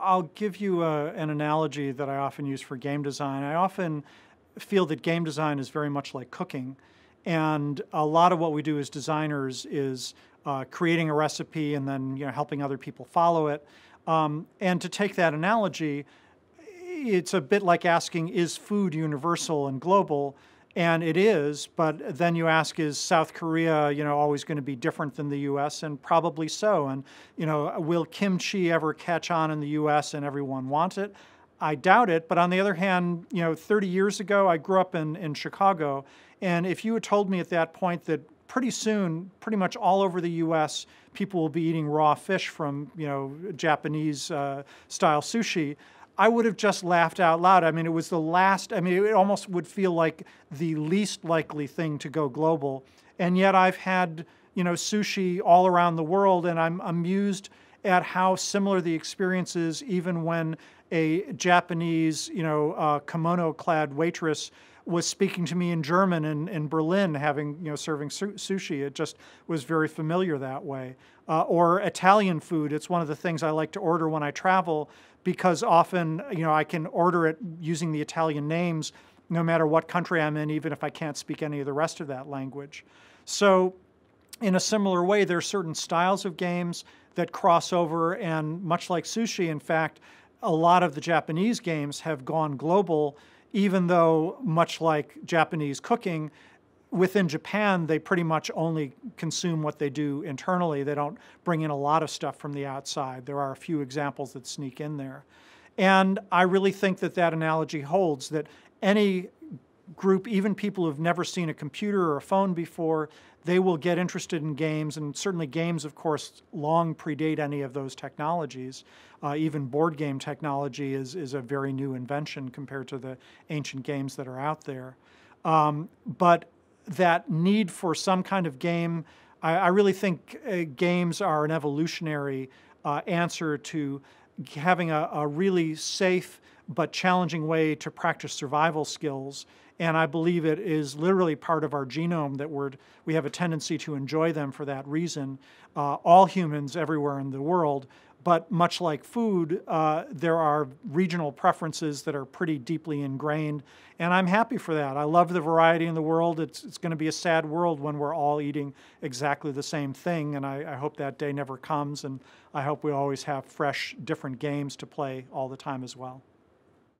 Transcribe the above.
I'll give you an analogy that I often use for game design. I often feel that game design is very much like cooking. And a lot of what we do as designers is creating a recipe and then helping other people follow it. And to take that analogy, it's a bit like asking, is food universal and global? And it is, but then you ask, is South Korea, always going to be different than the U.S.? And probably so. And, will kimchi ever catch on in the U.S. and everyone want it? I doubt it. But on the other hand, 30 years ago, I grew up in Chicago. And if you had told me at that point that pretty soon, pretty much all over the U.S., people will be eating raw fish from, Japanese style sushi, I would have just laughed out loud. I mean, it was the last, it almost would feel like the least likely thing to go global. And yet I've had, sushi all around the world, and I'm amused at how similar the experience is even when a Japanese, kimono-clad waitress was speaking to me in German in Berlin, serving sushi. It just was very familiar that way. Or Italian food. It's one of the things I like to order when I travel, because often, I can order it using the Italian names no matter what country I'm in, even if I can't speak any of the rest of that language. So in a similar way, there are certain styles of games that cross over, and much like sushi, in fact, a lot of the Japanese games have gone global, even though, much like Japanese cooking, within Japan, they pretty much only consume what they do internally. They don't bring in a lot of stuff from the outside. There are a few examples that sneak in there. And I really think that that analogy holds, that any group, even people who've never seen a computer or a phone before, they will get interested in games, and certainly games, of course, long predate any of those technologies. Even board game technology is a very new invention compared to the ancient games that are out there. But that need for some kind of game, I really think games are an evolutionary answer to having a really safe but challenging way to practice survival skills. And I believe it is literally part of our genome that we have a tendency to enjoy them for that reason. All humans everywhere in the world. But much like food, there are regional preferences that are pretty deeply ingrained, and I'm happy for that. I love the variety in the world. It's going to be a sad world when we're all eating exactly the same thing, and I hope that day never comes, and I hope we always have fresh, different games to play all the time as well.